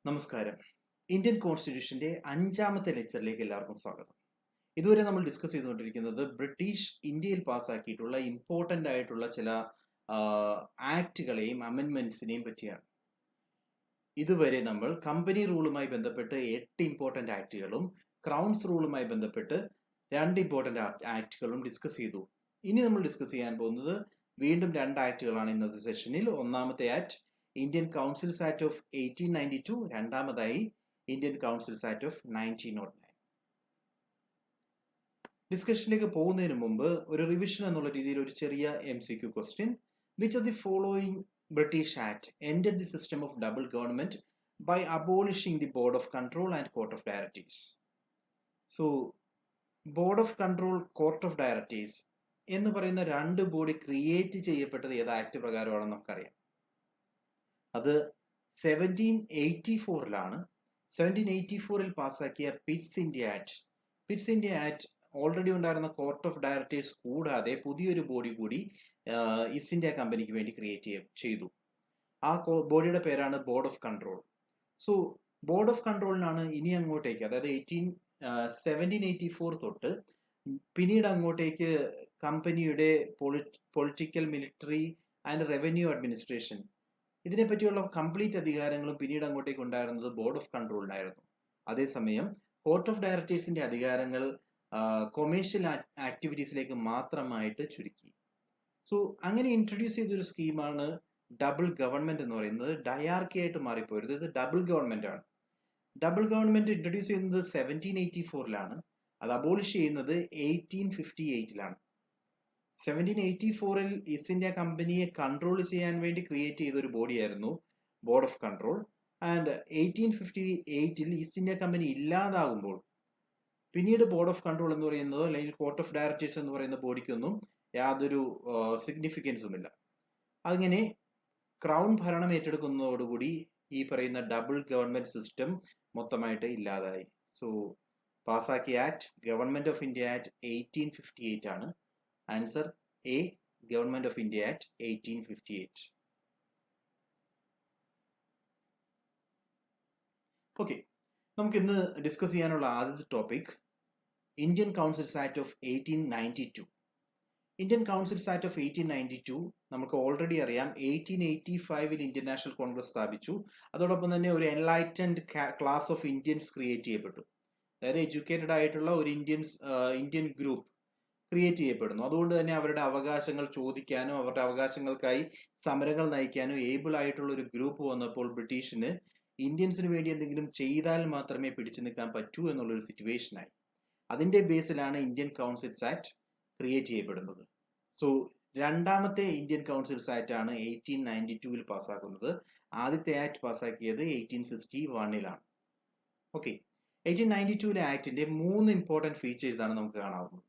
നമസ്കാരം. ഇന്ത്യൻ കോൺസ്റ്റിറ്റ്യൂഷന്റെ 5ാമത്തെ ലെക്ചറിലേക്ക് എല്ലാവർക്കും സ്വാഗതം. ഇതുവരെ നമ്മൾ ഡിസ്കസ് ചെയ്തുകൊണ്ടിരിക്കുന്നത് ബ്രിട്ടീഷ് ഇന്ത്യയിൽ പാസ്സാക്കിയിട്ടുള്ള ഇമ്പോർട്ടന്റ് ആയിട്ടുള്ള ചില ആക്ടുകളെയും അമെൻമെന്റ്സിനെയും പറ്റിയാണ്. ഇതുവരെ നമ്മൾ കമ്പനി റൂളുമായി ബന്ധപ്പെട്ട് 8 ഇമ്പോർട്ടന്റ് ആക്ടുകളും ക്രൗൺസ് റൂളുമായി ബന്ധപ്പെട്ട് 2 ഇമ്പോർട്ടന്റ് ആക്ടുകളും ഡിസ്കസ് ചെയ്തു. ഇനി നമ്മൾ ഡിസ്കസ് ചെയ്യാൻ പോകുന്നത് വീണ്ടും 2 ആക്ടുകളാണ് ഇന്നത്തെ സെഷനിൽ. ഒന്നാമത്തെ act Indian councils act of 1892, രണ്ടാമതായി ഇന്ത്യൻ കൗൺസിൽസ് ആക്ട് ഓഫ് 1909. ഡിസ്കഷനിലേക്ക് പോകുന്നതിന് മുമ്പ് ഒരു റിവിഷൻ എന്നുള്ള രീതിയിൽ ഒരു ചെറിയ MCQ question. Which of the following British act ended the system of double government by abolishing the board of control and court of directors? So board of control, court of directors എന്ന് പറയുന്ന 2 body create ചെയ്യപ്പെട്ടത് ഏത് act പ്രകാരമാണെന്ന് നമുക്കറിയാം. അത് 1784ലാണ്. 1784 പാസ്സാക്കിയ Pitt's India act. Pitt's India act already ഉണ്ടായിരുന്ന court of directors കൂടാതെ പുതിയൊരു ബോഡി കൂടി ഈസ്റ്റ് ഇന്ത്യ കമ്പനിക്ക് വേണ്ടി ക്രിയേറ്റ് ചെയ്തു. ആ ബോഡിയുടെ പേരാണ് board of control. So board of കൺട്രോളിനാണ് ഇനി അങ്ങോട്ടേക്ക്, അതായത് 1784 തൊട്ട് പിന്നീട് അങ്ങോട്ടേക്ക് കമ്പനിയുടെ political, military and revenue administration, ഇതിനെപ്പറ്റിയുള്ള കംപ്ലീറ്റ് അധികാരങ്ങളും പിന്നീട് അങ്ങോട്ടേക്ക് ഉണ്ടായിരുന്നത് ബോർഡ് ഓഫ് കൺട്രോളിനായിരുന്നു. അതേസമയം കോർട്ട് ഓഫ് ഡയറക്ടേഴ്സിന്റെ അധികാരങ്ങൾ കൊമേഴ്ഷ്യൽ ആക്ടിവിറ്റീസിലേക്ക് മാത്രമായിട്ട് ചുരുക്കി. സോ അങ്ങനെ ഇൻട്രൊഡ്യൂസ് ചെയ്തൊരു സ്കീമാണ് ഡബിൾ ഗവൺമെന്റ് എന്ന് പറയുന്നത്. ഡയാർക്കി ആയിട്ട് മാറിപ്പോയത്. ഇത് ഡബിൾ ഗവൺമെന്റ് ആണ്. ഡബിൾ ഗവൺമെന്റ് ഇൻട്രൊഡ്യൂസ് ചെയ്യുന്നത് 1784ലാണ്. അത് അബോളിഷ് ചെയ്യുന്നത് 1858ലാണ്. 1784 ഈസ്റ്റ് ഇന്ത്യ കമ്പനിയെ കൺട്രോൾ ചെയ്യാൻ വേണ്ടി ക്രിയേറ്റ് ചെയ്ത ഒരു ബോഡിയായിരുന്നു board of control. And 1858 East India Company ഇല്ലാതാകുമ്പോൾ പിന്നീട് ബോർഡ് ഓഫ് കൺട്രോൾ എന്ന് പറയുന്നതോ അല്ലെങ്കിൽ കോർട്ട് ഓഫ് ഡയറക്ടേഴ്സ് എന്ന് പറയുന്ന ബോഡിക്കൊന്നും യാതൊരു സിഗ്നിഫിക്കൻസും ഇല്ല. അങ്ങനെ ക്രൗൺ ഭരണം ഏറ്റെടുക്കുന്നതോടുകൂടി ഈ പറയുന്ന ഡബിൾ ഗവൺമെന്റ് സിസ്റ്റം മൊത്തമായിട്ട് ഇല്ലാതായി. സോ പാസ്സാക്കിയ act government of India act 1858 ആണ്. Answer A, government of India act 1858. Okay, നമുക്ക് ഇന്ന് ഡിസ്കസ് ചെയ്യാനുള്ള ആദ്യത്തെ topic Indian councils act of 1892. Indian councils act of 1892 നമുക്ക് ഓൾറെഡി അറിയാം. 1885 ഇന്ത്യൻ നാഷണൽ കോൺഗ്രസ് സ്ഥാപിച്ചു. അതോടൊപ്പം തന്നെ ഒരു enlightened class of Indians create ചെയ്യപ്പെട്ടു. അതായത് എഡ്യൂക്കേറ്റഡ് ആയിട്ടുള്ള ഒരു ഇന്ത്യൻ ഗ്രൂപ്പ് ക്രിയേറ്റ് ചെയ്യപ്പെടുന്നു. അതുകൊണ്ട് തന്നെ അവരുടെ അവകാശങ്ങൾ ചോദിക്കാനും അവരുടെ അവകാശങ്ങൾക്കായി സമരങ്ങൾ നയിക്കാനും ഏബിൾ ആയിട്ടുള്ള ഒരു ഗ്രൂപ്പ് വന്നപ്പോൾ ബ്രിട്ടീഷിന് ഇന്ത്യൻസിന് വേണ്ടി എന്തെങ്കിലും ചെയ്താൽ മാത്രമേ പിടിച്ചു നിൽക്കാൻ പറ്റൂ എന്നുള്ളൊരു സിറ്റുവേഷനായി. അതിന്റെ ബേസിലാണ് ഇന്ത്യൻ കൗൺസിൽസ് ആക്ട് ക്രിയേറ്റ് ചെയ്യപ്പെടുന്നത്. സോ രണ്ടാമത്തെ ഇന്ത്യൻ കൗൺസിൽസ് ആക്ട് ആണ് 1892 പാസ്സാക്കുന്നത്. ആദ്യത്തെ ആക്ട് പാസ്സാക്കിയത് 1861ലാണ്. ഓക്കെ, 1892 ആക്ടിന്റെ 3 ഇമ്പോർട്ടന്റ് ഫീച്ചേഴ്സ് ആണ് നമുക്ക് കാണാവുന്നത്.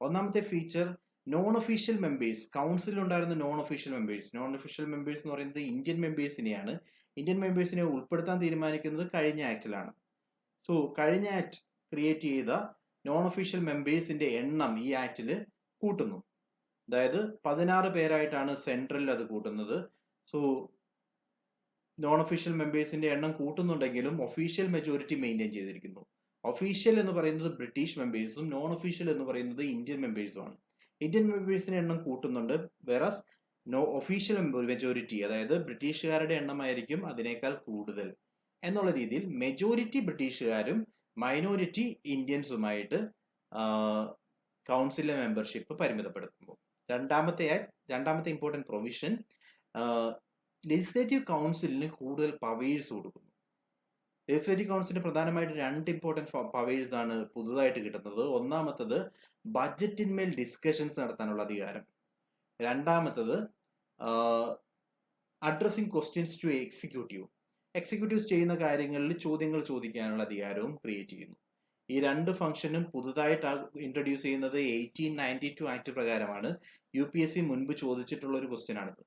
ഒന്നാമത്തെ ഫീച്ചർ, നോൺ ഒഫീഷ്യൽ മെമ്പേഴ്സ്. കൗൺസിലിൽ ഉണ്ടായിരുന്ന നോൺ ഒഫീഷ്യൽ മെമ്പേഴ്സ് എന്ന് പറയുന്നത് ഇന്ത്യൻ മെമ്പേഴ്സിനെയാണ്. ഇന്ത്യൻ മെമ്പേഴ്സിനെ ഉൾപ്പെടുത്താൻ തീരുമാനിക്കുന്നത് കഴിഞ്ഞ ആക്ടിലാണ്. സോ കഴിഞ്ഞ ആക്ട് ക്രിയേറ്റ് ചെയ്ത നോൺ ഒഫീഷ്യൽ മെമ്പേഴ്സിന്റെ എണ്ണം ഈ ആക്ടിൽ കൂട്ടുന്നു. അതായത് 16 പേരായിട്ടാണ് സെൻട്രലിൽ അത് കൂട്ടുന്നത്. സോ നോൺ ഒഫീഷ്യൽ മെമ്പേഴ്സിന്റെ എണ്ണം കൂട്ടുന്നുണ്ടെങ്കിലും ഒഫീഷ്യൽ മെജോറിറ്റി മെയിൻറ്റെയിൻ ചെയ്തിരിക്കുന്നു. ഒഫീഷ്യൽ എന്ന് പറയുന്നത് ബ്രിട്ടീഷ് മെമ്പേഴ്സും നോൺ ഒഫീഷ്യൽ എന്ന് പറയുന്നത് ഇന്ത്യൻ മെമ്പേഴ്സുമാണ്. ഇന്ത്യൻ മെമ്പേഴ്സിന്റെ എണ്ണം കൂട്ടുന്നുണ്ട്, വേറസ് ഒഫീഷ്യൽ മെജോറിറ്റി, അതായത് ബ്രിട്ടീഷുകാരുടെ എണ്ണമായിരിക്കും അതിനേക്കാൾ കൂടുതൽ എന്നുള്ള രീതിയിൽ മെജോറിറ്റി ബ്രിട്ടീഷുകാരും മൈനോറിറ്റി ഇന്ത്യൻസുമായിട്ട് കൗൺസിലിലെ മെമ്പർഷിപ്പ് പരിമിതപ്പെടുത്തുമ്പോൾ. രണ്ടാമത്തെ ഇമ്പോർട്ടന്റ് പ്രൊവിഷൻ, ലെജിസ്ലേറ്റീവ് കൗൺസിലിന് കൂടുതൽ പവേഴ്സ് കൊടുക്കുന്നു. ലെജിസ്ലേറ്റീവ് കൗൺസിലിന് പ്രധാനമായിട്ട് 2 ഇമ്പോർട്ടന്റ് പവേഴ്സ് ആണ് പുതുതായിട്ട് കിട്ടുന്നത്. ഒന്നാമത്തത് ബഡ്ജറ്റിന്മേൽ ഡിസ്കഷൻസ് നടത്താനുള്ള അധികാരം. രണ്ടാമത്തത് അഡ്രസ്സിംഗ് ക്വസ്റ്റ്യൻസ് ടു എക്സിക്യൂട്ടീവ്സ് ചെയ്യുന്ന കാര്യങ്ങളിൽ ചോദ്യങ്ങൾ ചോദിക്കാനുള്ള അധികാരവും ക്രിയേറ്റ് ചെയ്യുന്നു. ഈ 2 ഫംഗ്ഷനും പുതുതായിട്ട് ഇൻട്രൊഡ്യൂസ് ചെയ്യുന്നത് 1892 ആക്ട് പ്രകാരമാണ്. UPSC മുൻപ് ചോദിച്ചിട്ടുള്ള ഒരു ക്വസ്റ്റ്യൻ ആണിത്.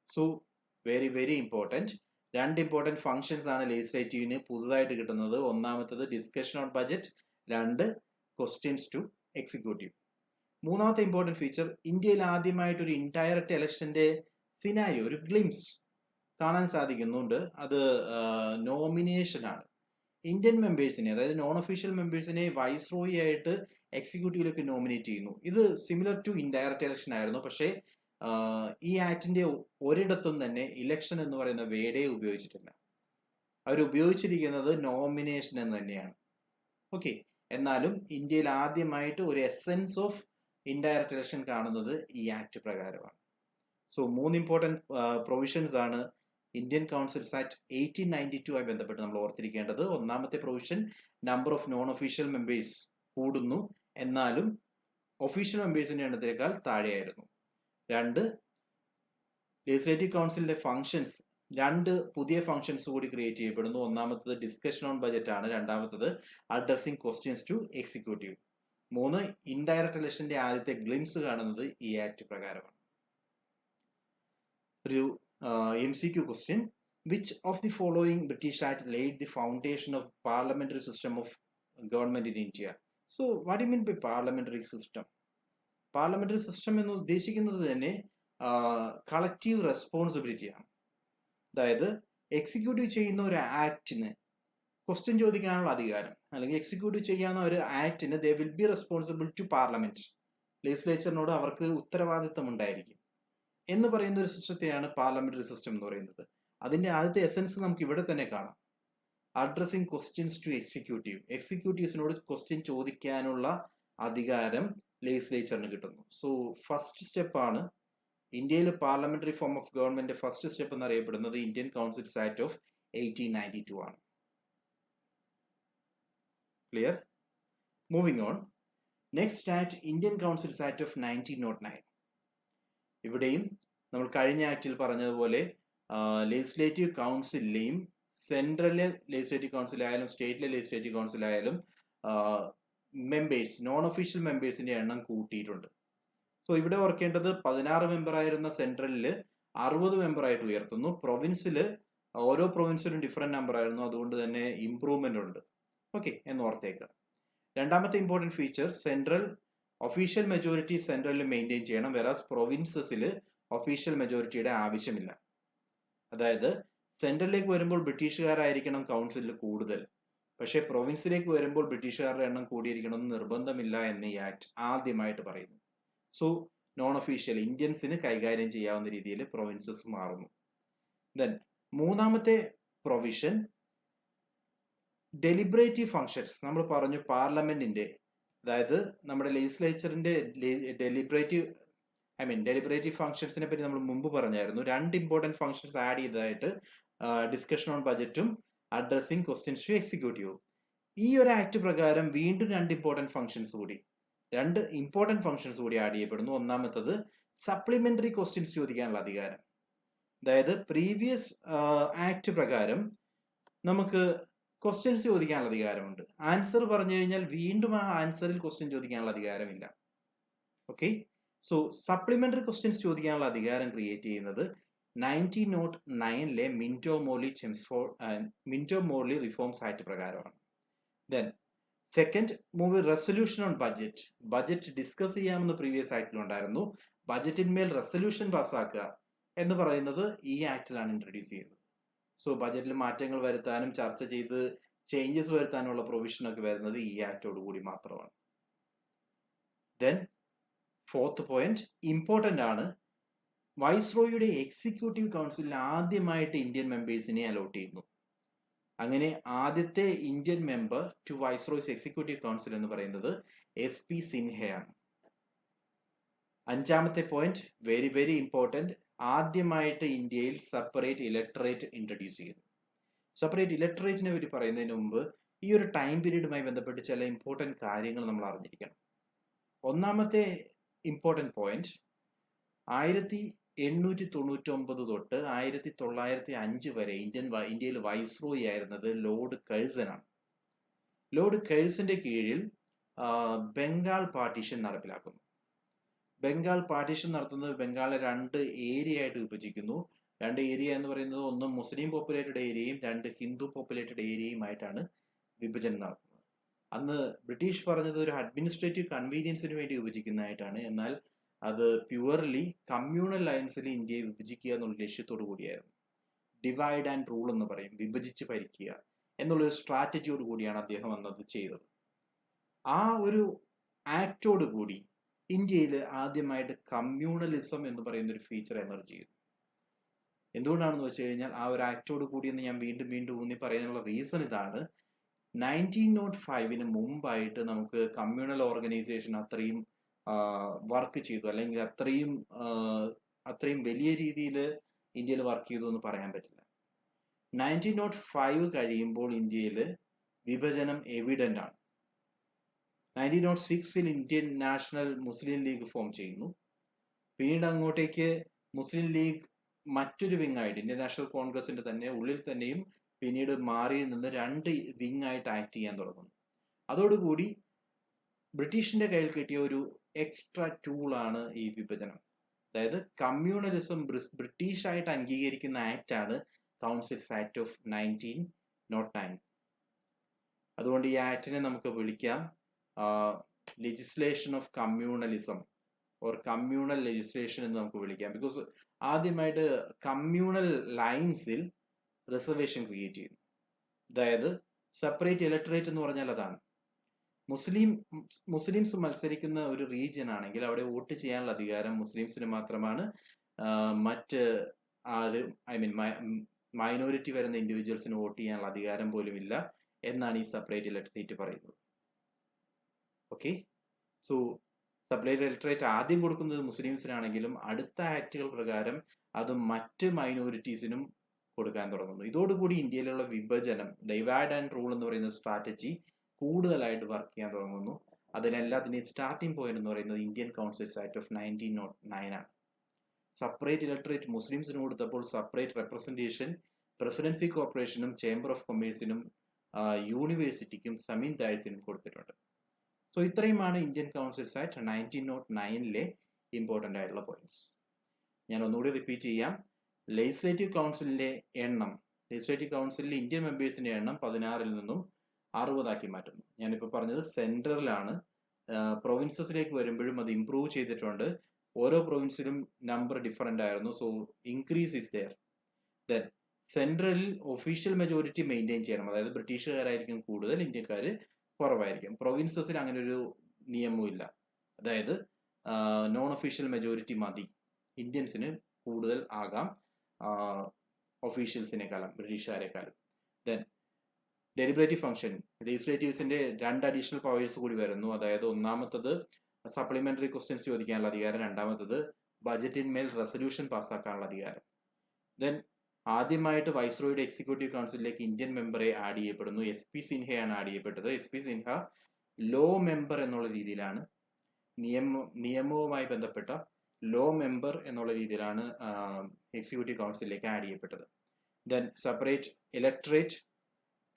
So very very important. 2 important functions ആണ് ലെജിസ്ലേറ്റീവിന് പുതുതായിട്ട് കിട്ടുന്നത്. ഒന്നാമത്തത് discussion on budget, 2 questions to executive. മൂന്നാമത്തെ ഇമ്പോർട്ടന്റ് ഫീച്ചർ, ഇന്ത്യയിൽ ആദ്യമായിട്ട് ഒരു ഇൻഡയറക്റ്റ് ഇലക്ഷന്റെ സിനാരിയോ, ഒരു ഗ്ലിംസ് കാണാൻ സാധിക്കുന്നുണ്ട്. അത് നോമിനേഷനാണ്. ഇന്ത്യൻ മെമ്പേഴ്സിനെ, അതായത് നോൺ ഒഫീഷ്യൽ മെമ്പേഴ്സിനെ വൈസ്രോയി ആയിട്ട് എക്സിക്യൂട്ടീവിലേക്ക് നോമിനേറ്റ് ചെയ്യുന്നു. ഇത് സിമിലർ ടു ഇൻഡയറക്റ്റ് ഇലക്ഷൻ ആയിരുന്നു. പക്ഷേ ഈ ആക്ടിന്റെ ഒരിടത്തും തന്നെ ഇലക്ഷൻ എന്ന് പറയുന്ന വേർഡേ ഉപയോഗിച്ചിട്ടില്ല. അവർ ഉപയോഗിച്ചിരിക്കുന്നത് നോമിനേഷൻ എന്ന് തന്നെയാണ്. ഓക്കെ. എന്നാലും ഇന്ത്യയിൽ ആദ്യമായിട്ട് ഒരു എസെൻസ് ഓഫ് ഇൻഡയറക്റ്റ് ഇലക്ഷൻ കാണുന്നത് ഈ ആക്ട് പ്രകാരമാണ്. സോ 3 ഇമ്പോർട്ടൻറ്റ് പ്രൊവിഷൻസ് ആണ് ഇന്ത്യൻ കൗൺസിൽസ് ആക്ട് 1892 ആയി ബന്ധപ്പെട്ട് നമ്മൾ ഓർത്തിരിക്കേണ്ടത്. ഒന്നാമത്തെ provision, number of non official members കൂടുന്നു, എന്നാലും ഒഫീഷ്യൽ മെമ്പേഴ്സിന്റെ എണ്ണത്തിനേക്കാൾ താഴെയായിരുന്നു. 2, ലെജിസ്ലേറ്റീവ് കൗൺസിലിന്റെ ഫംഗ്ഷൻസ്, 2 പുതിയ ഫംഗ്ഷൻസ് കൂടി ക്രിയേറ്റ് ചെയ്യപ്പെടുന്നു. ഒന്നാമത്തത് ഡിസ്കഷൻ ഓൺ ബജറ്റ് ആണ്. രണ്ടാമത്തത് addressing questions to executive. 3, indirect ഇലക്ഷന്റെ ആദ്യത്തെ ഗ്ലിംസ് കാണുന്നത് ഈ ആക്ട് പ്രകാരമാണ്. ഒരു MCQ question, which of the following British act laid the foundation of parliamentary system of government in India? So what you mean by parliamentary system? Parliamentary system എന്ന് ഉദ്ദേശിക്കുന്നത് തന്നെ collective റെസ്പോൺസിബിലിറ്റിയാണ്. അതായത് എക്സിക്യൂട്ടീവ് ചെയ്യുന്ന ഒരു ആക്ടിന് ക്വസ്റ്റ്യൻ ചോദിക്കാനുള്ള അധികാരം, അല്ലെങ്കിൽ എക്സിക്യൂട്ടീവ് ചെയ്യാവുന്ന ഒരു ആക്ടിന് they will be responsible to parliament. ലെജിസ്ലേച്ചറിനോട് അവർക്ക് ഉത്തരവാദിത്തം ഉണ്ടായിരിക്കും എന്ന് പറയുന്ന ഒരു സിസ്റ്റത്തെയാണ് പാർലമെന്ററി സിസ്റ്റം എന്ന് പറയുന്നത്. അതിന്റെ ആദ്യത്തെ എസൻസ് നമുക്ക് ഇവിടെ തന്നെ കാണാം. അഡ്രസ്സിംഗ് ക്വസ്റ്റ്യൻസ് ടു എക്സിക്യൂട്ടീവ്, എക്സിക്യൂട്ടീവ്സിനോട് ക്വസ്റ്റ്യൻ ചോദിക്കാനുള്ള അധികാരം ലെജിസ്ലേച്ചറിന് കിട്ടുന്നു. സോ ഫസ്റ്റ് സ്റ്റെപ്പാണ് ഇന്ത്യയിൽ parliamentary form of government. First step എന്നറിയപ്പെടുന്നത് ഇന്ത്യൻ കൗൺസിൽസ് ആക്ട് ഓഫ് 1892 ആണ്. Clear? Moving on. Next act, Indian councils act of 1909. ഇവിടെയും നമ്മൾ കഴിഞ്ഞ ആക്ടിൽ പറഞ്ഞതുപോലെ ലെജിസ്ലേറ്റീവ് കൗൺസിലെയും സെൻട്രലിലെ ലെജിസ്ലേറ്റീവ് കൗൺസിലായാലും സ്റ്റേറ്റിലെ ലെജിസ്ലേറ്റീവ് കൗൺസിലായാലും മെമ്പേഴ്സ്, നോൺ ഒഫീഷ്യൽ മെമ്പേഴ്സിന്റെ എണ്ണം കൂട്ടിയിട്ടുണ്ട്. സോ ഇവിടെ ഓർക്കേണ്ടത് 16 മെമ്പർ ആയിരുന്ന സെൻട്രലിൽ 60 മെമ്പർ ആയിട്ട് ഉയർത്തുന്നു. പ്രൊവിൻസിൽ ഓരോ പ്രൊവിൻസിലും ഡിഫറെന്റ് നമ്പർ ആയിരുന്നു, അതുകൊണ്ട് തന്നെ ഇംപ്രൂവ്മെന്റ് ഉണ്ട്. ഓക്കെ എന്ന് ഓർത്തേക്കുക. രണ്ടാമത്തെ important feature, central official majority സെൻട്രലിൽ മെയിൻറ്റെയിൻ ചെയ്യണം, വെറാസ് പ്രൊവിൻസസിൽ ഒഫീഷ്യൽ മെജോറിറ്റിയുടെ ആവശ്യമില്ല. അതായത് സെൻട്രലിലേക്ക് വരുമ്പോൾ ബ്രിട്ടീഷുകാരായിരിക്കണം കൗൺസിലിൽ കൂടുതൽ, പക്ഷേ പ്രൊവിൻസിലേക്ക് വരുമ്പോൾ ബ്രിട്ടീഷുകാരുടെ എണ്ണം കൂടിയിരിക്കണമെന്ന് നിർബന്ധമില്ല എന്ന് ഈ ആക്ട് ആദ്യമായിട്ട് പറയുന്നു. സോ നോൺ ഒഫീഷ്യൽ ഇന്ത്യൻസിന് കൈകാര്യം ചെയ്യാവുന്ന രീതിയിൽ പ്രൊവിൻസസ് മാറുന്നു. ദെൻ മൂന്നാമത്തെ പ്രൊവിഷൻ, ഡെലിബറേറ്റീവ് ഫങ്ഷൻസ്. നമ്മൾ പറഞ്ഞു പാർലമെന്റിന്റെ, അതായത് നമ്മുടെ ലെജിസ്ലേച്ചറിന്റെ ഡെലിബറേറ്റീവ് ഫങ്ഷൻസിനെ പറ്റി നമ്മൾ മുമ്പ് പറഞ്ഞായിരുന്നു. 2 ഇമ്പോർട്ടൻറ്റ് ഫങ്ഷൻസ് ആഡ് ചെയ്തതായിട്ട് ഡിസ്കഷൻ ഓൺ ബജറ്റും അഡ്രസ്സിംഗ് ക്വസ്റ്റ്യൻസ് ടു എക്സിക്യൂട്ടീവ്. ഈ ഒരു ആക്ട് പ്രകാരം വീണ്ടും 2 ഇമ്പോർട്ടൻറ്റ് ഫങ്ഷൻസ് കൂടി ആഡ് ചെയ്യപ്പെടുന്നു. ഒന്നാമത്തത് സപ്ലിമെന്ററി ക്വസ്റ്റ്യൻസ് ചോദിക്കാനുള്ള അധികാരം. അതായത് പ്രീവിയസ് ആക്ട് പ്രകാരം നമുക്ക് ക്വസ്റ്റ്യൻസ് ചോദിക്കാനുള്ള അധികാരമുണ്ട്. ആൻസർ പറഞ്ഞു കഴിഞ്ഞാൽ വീണ്ടും ആ ആൻസറിൽ ക്വസ്റ്റ്യൻ ചോദിക്കാനുള്ള അധികാരമില്ല. ഓക്കെ. സോ സപ്ലിമെന്ററി ക്വസ്റ്റ്യൻസ് ചോദിക്കാനുള്ള അധികാരം ക്രിയേറ്റ് ചെയ്യുന്നത് 1909 മിന്റോ മോർലി റിഫോംസ് ആക്ട് പ്രകാരമാണ്. Then second move, resolution on budget. Budget discuss ചെയ്യാമെന്ന് പ്രീവിയസ് ആക്ടിലുണ്ടായിരുന്നു. ബജറ്റിന്മേൽ റെസൊല്യൂഷൻ പാസ്സാക്കുക എന്ന് പറയുന്നത് ഈ ആക്ടിലാണ് ഇൻട്രൊഡ്യൂസ് ചെയ്യുന്നത്. സോ ബജറ്റിൽ മാറ്റങ്ങൾ വരുത്താനും ചർച്ച ചെയ്ത് ചേഞ്ചസ് വരുത്താനുള്ള പ്രൊവിഷനൊക്കെ വരുന്നത് ഈ ആക്ടോട് കൂടി മാത്രമാണ്. ദെൻ ഫോർത്ത് പോയിന്റ് ഇമ്പോർട്ടൻ്റ് ആണ്, വൈസ്രോയിയുടെ എക്സിക്യൂട്ടീവ് കൗൺസിലിൽ ആദ്യമായിട്ട് ഇന്ത്യൻ മെമ്പേഴ്സിനെ അലോട്ട് ചെയ്യുന്നു. അങ്ങനെ ആദ്യത്തെ Indian member to viceroy's executive council എന്ന് പറയുന്നത് SP സിൻഹയാണ്. അഞ്ചാമത്തെ പോയിന്റ് വെരി വെരി ഇമ്പോർട്ടൻറ്റ്, ആദ്യമായിട്ട് ഇന്ത്യയിൽ സെപ്പറേറ്റ് ഇലക്ടറേറ്റ് ഇൻട്രൊഡ്യൂസ് ചെയ്യുന്നു. സെപ്പറേറ്റ് ഇലക്ടറേറ്റിനെ പറ്റി പറയുന്നതിന് മുമ്പ് ഈ ഒരു ടൈം പീരീഡുമായി ബന്ധപ്പെട്ട് ചില ഇമ്പോർട്ടൻറ്റ് കാര്യങ്ങൾ നമ്മൾ അറിഞ്ഞിരിക്കണം. ഒന്നാമത്തെ ഇമ്പോർട്ടൻറ്റ് പോയിന്റ്, 1899 തൊട്ട് 1905 വരെ ഇന്ത്യയിൽ വൈസ്രോയി ആയിരുന്നത് ലോർഡ് കഴ്സൺ ആണ്. ലോർഡ് കഴ്സന്റെ കീഴിൽ ബംഗാൾ പാർട്ടീഷൻ നടപ്പിലാക്കുന്നു. ബംഗാൾ പാർട്ടീഷൻ നടത്തുന്നത് ബംഗാളിലെ 2 ഏരിയ ആയിട്ട് വിഭജിക്കുന്നു. 2 ഏരിയ എന്ന് പറയുന്നത് ഒന്ന് മുസ്ലിം പോപ്പുലേറ്റഡ് ഏരിയയും 2 ഹിന്ദു പോപ്പുലേറ്റഡ് ഏരിയയുമായിട്ടാണ് വിഭജനം നടത്തുന്നത്. അന്ന് ബ്രിട്ടീഷ് പറഞ്ഞത് ഒരു അഡ്മിനിസ്ട്രേറ്റീവ് കൺവീനിയൻസിന് വേണ്ടി വിഭജിക്കുന്നതായിട്ടാണ്. എന്നാൽ അത് പ്യുവർലി കമ്മ്യൂണൽ ലൈൻസിൽ ഇന്ത്യയെ വിഭജിക്കുക എന്നുള്ള ലക്ഷ്യത്തോടു കൂടിയായിരുന്നു. ഡിവൈഡ് ആൻഡ് റൂൾ എന്ന് പറയും, വിഭജിച്ച് ഭരിക്കുക എന്നുള്ളൊരു സ്ട്രാറ്റജിയോട് കൂടിയാണ് അദ്ദേഹം അന്നത് ചെയ്തത്. ആ ഒരു ആക്ടോട് കൂടി ഇന്ത്യയിൽ ആദ്യമായിട്ട് കമ്മ്യൂണലിസം എന്ന് പറയുന്ന ഒരു ഫീച്ചർ എമർജ് ചെയ്തു. എന്തുകൊണ്ടാണെന്ന് വെച്ച് കഴിഞ്ഞാൽ ആ ഒരു ആക്ടോട് കൂടി എന്ന് ഞാൻ വീണ്ടും വീണ്ടും ഊന്നി പറയാനുള്ള റീസൺ ഇതാണ്. 1905 മുമ്പായിട്ട് നമുക്ക് കമ്മ്യൂണൽ ഓർഗനൈസേഷൻ അത്രയും വർക്ക് ചെയ്തു, അല്ലെങ്കിൽ അത്രയും വലിയ രീതിയിൽ ഇന്ത്യയിൽ വർക്ക് ചെയ്തു എന്ന് പറയാൻ പറ്റില്ല. 1905 കഴിയുമ്പോൾ ഇന്ത്യയിൽ വിഭജനം എവിഡന്റ് ആണ്. 1906 ഇന്ത്യൻ നാഷണൽ മുസ്ലിം ലീഗ് ഫോം ചെയ്യുന്നു. പിന്നീട് അങ്ങോട്ടേക്ക് മുസ്ലിം ലീഗ് മറ്റൊരു വിങ്ങായിട്ട് ഇന്ത്യൻ നാഷണൽ കോൺഗ്രസിന്റെ തന്നെ ഉള്ളിൽ തന്നെയും പിന്നീട് മാറി നിന്ന് 2 വിങ് ആയിട്ട് ആക്ട് ചെയ്യാൻ തുടങ്ങുന്നു. അതോടുകൂടി ബ്രിട്ടീഷിന്റെ കയ്യിൽ കിട്ടിയ ഒരു എക്സ്ട്രാ ടൂളാണ് ഈ വിഭജനം. അതായത് കമ്മ്യൂണലിസം ബ്രിട്ടീഷ് ആയിട്ട് അംഗീകരിക്കുന്ന ആക്ട് ആണ് കൗൺസിൽസ് ആക്ട് ഓഫ് 1909. അതുകൊണ്ട് ഈ ആക്ടിനെ നമുക്ക് വിളിക്കാം legislation of communalism or communal legislation എന്ന് നമുക്ക് വിളിക്കാം. ബിക്കോസ് ആദ്യമായിട്ട് കമ്മ്യൂണൽ ലൈൻസിൽ റിസർവേഷൻ ക്രിയേറ്റ് ചെയ്യുന്നു. അതായത് സെപ്പറേറ്റ് ഇലക്ടറേറ്റ് എന്ന് പറഞ്ഞാൽ അതാണ്. മുസ്ലിംസ് മത്സരിക്കുന്ന ഒരു റീജിയൻ ആണെങ്കിൽ അവിടെ വോട്ട് ചെയ്യാനുള്ള അധികാരം മുസ്ലിംസിന് മാത്രമാണ്. മറ്റ് മൈനോറിറ്റി വരുന്ന ഇൻഡിവിജ്വൽസിന് വോട്ട് ചെയ്യാനുള്ള അധികാരം പോലും ഇല്ല എന്നാണ് ഈ സെപ്പറേറ്റ് ഇലക്ടറേറ്റ് പറയുന്നത്. ഓക്കെ, സോ സെപ്പറേറ്റ് ഇലക്ടറേറ്റ് ആദ്യം കൊടുക്കുന്നത് മുസ്ലിംസിനാണെങ്കിലും അടുത്ത ആക്ടുകൾ പ്രകാരം അത് മറ്റ് മൈനോറിറ്റീസിനും കൊടുക്കാൻ തുടങ്ങുന്നു. ഇതോടുകൂടി ഇന്ത്യയിലുള്ള വിഭജനം, ഡിവൈഡ് ആൻഡ് റൂൾ എന്ന് പറയുന്ന സ്ട്രാറ്റജി കൂടുതലായിട്ട് വർക്ക് ചെയ്യാൻ തുടങ്ങുന്നു. അതിനെല്ലാത്തിനെയും സ്റ്റാർട്ടിംഗ് പോയിന്റ് എന്ന് പറയുന്നത് ഇന്ത്യൻ കൗൺസിൽസ് ആക്ട് ഓഫ് 1909 ആണ്. സെപ്പറേറ്റ് ഇലക്ടറേറ്റ് മുസ്ലിംസിന് കൊടുത്തപ്പോൾ സെപ്പറേറ്റ് റെപ്രസെന്റേഷൻ പ്രസിഡൻസി കോർപ്പറേഷനും ചേംബർ ഓഫ് കൊമേഴ്സിനും യൂണിവേഴ്സിറ്റിക്കും സമീന്ദാഴ്സിനും കൊടുത്തിട്ടുണ്ട്. സോ ഇത്രയുമാണ് ഇന്ത്യൻ കൗൺസിൽസ് ആക്ട് 1909 ഇമ്പോർട്ടൻ്റ് ആയിട്ടുള്ള പോയിന്റ്സ്. ഞാൻ ഒന്നുകൂടി റിപ്പീറ്റ് ചെയ്യാം. ലെജിസ്ലേറ്റീവ് കൗൺസിലിന്റെ എണ്ണം, ലെജിസ്ലേറ്റീവ് കൗൺസിലിൽ ഇന്ത്യൻ മെമ്പേഴ്സിന്റെ എണ്ണം 16 നിന്നും 60 മാറ്റുന്നു. ഞാനിപ്പോൾ പറഞ്ഞത് സെൻട്രലാണ്. പ്രൊവിൻസസിലേക്ക് വരുമ്പോഴും അത് ഇംപ്രൂവ് ചെയ്തിട്ടുണ്ട്. ഓരോ പ്രൊവിൻസിലും നമ്പർ ഡിഫറൻ്റ് ആയിരുന്നു. So increase is there. Then സെൻട്രലിൽ ഒഫീഷ്യൽ മെജോറിറ്റി മെയിൻറ്റെയിൻ ചെയ്യണം. അതായത് ബ്രിട്ടീഷുകാരായിരിക്കും കൂടുതൽ, ഇന്ത്യക്കാർ കുറവായിരിക്കും. പ്രൊവിൻസസിൽ അങ്ങനെ ഒരു നിയമവും ഇല്ല. അതായത് നോൺ ഒഫീഷ്യൽ മെജോറിറ്റി മതി, ഇന്ത്യൻസിന് കൂടുതൽ ആകാം ഒഫീഷ്യൽസിനേക്കാളും, ബ്രിട്ടീഷുകാരെക്കാളും. ദെൻ ഡെലിബറേറ്റീവ് ഫംഗ്ഷൻ, ലെജിസ്ലേറ്റീവ്സിന്റെ 2 അഡീഷണൽ പവേഴ്സ് കൂടി വരുന്നു. അതായത് ഒന്നാമത്തത് സപ്ലിമെന്ററി ക്വസ്റ്റ്യൻസ് ചോദിക്കാനുള്ള അധികാരം, രണ്ടാമത്തത് ബജറ്റിന്മേൽ റെസൊല്യൂഷൻ പാസ്സാക്കാനുള്ള അധികാരം. ദെൻ ആദ്യമായിട്ട് വൈസ്രോയുടെ എക്സിക്യൂട്ടീവ് കൗൺസിലിലേക്ക് ഇന്ത്യൻ മെമ്പറെ ആഡ് ചെയ്യപ്പെടുന്നു. SP സിൻഹയാണ് ആഡ് ചെയ്യപ്പെട്ടത്. SP സിൻഹ ലോ മെമ്പർ എന്നുള്ള രീതിയിലാണ്, നിയമവുമായി ബന്ധപ്പെട്ട ലോ മെമ്പർ എന്നുള്ള രീതിയിലാണ് എക്സിക്യൂട്ടീവ് കൗൺസിലിലേക്ക് ആഡ് ചെയ്യപ്പെട്ടത്. Then separate electorate,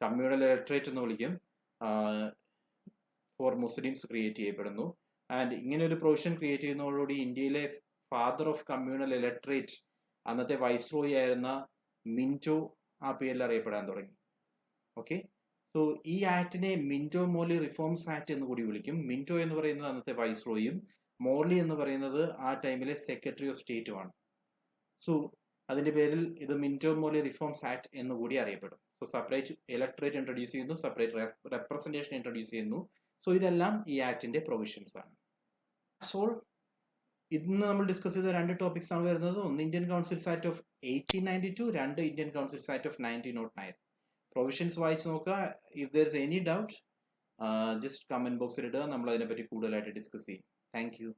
communal electorate എന്ന് വിളിക്കും, ഫോർ മുസ്ലിംസ് ക്രിയേറ്റ് ചെയ്യപ്പെടുന്നു. ആൻഡ് ഇങ്ങനെ ഒരു പ്രൊവിഷൻ ക്രിയേറ്റ് ചെയ്യുന്നതോടുകൂടി ഇന്ത്യയിലെ ഫാദർ ഓഫ് കമ്മ്യൂണൽ ഇലക്ടറേറ്റ് അന്നത്തെ വൈസ്രോയി ആയിരുന്ന മിന്റോ ആ പേരിൽ അറിയപ്പെടാൻ തുടങ്ങി. ഓക്കെ, സോ ഈ ആക്ടിനെ മിന്റോ മോർലി റിഫോംസ് ആക്ട് എന്ന് കൂടി വിളിക്കും. മിന്റോ എന്ന് പറയുന്നത് അന്നത്തെ വൈസ്രോയും, മോർലി എന്ന് പറയുന്നത് ആ ടൈമിലെ സെക്രട്ടറി ഓഫ് സ്റ്റേറ്റുമാണ്. സോ അതിന്റെ പേരിൽ ഇത് മിന്റോ മോർലി റിഫോംസ് ആക്ട് എന്ന് കൂടി അറിയപ്പെടും. സോ സെപ്പറേറ്റ് ഇലക്ടറേറ്റ് ഇൻട്രൊഡ്യൂസ് ചെയ്യുന്നു, സെപ്പറേറ്റ് റെപ്രസെന്റേഷൻ ഇൻട്രൊഡ്യൂസ് ചെയ്യുന്നു. സോ ഇതെല്ലാം ഈ ആക്ടിന്റെ പ്രൊവിഷൻസ് ആണ്. സോ ഇന്ന് നമ്മൾ ഡിസ്കസ് ചെയ്ത 2 ടോപ്പിക്സ് ആണ് വരുന്നത്. ഒന്ന് Indian councils act of 1892, 2 Indian councils act of 1909. Provisions വായിച്ചു നോക്കുക. If there is any doubt just comment ബോക്സിൽ ഇടുക, നമ്മൾ അതിനെപ്പറ്റി കൂടുതലായിട്ട് ഡിസ്കസ് ചെയ്യും. Thank you.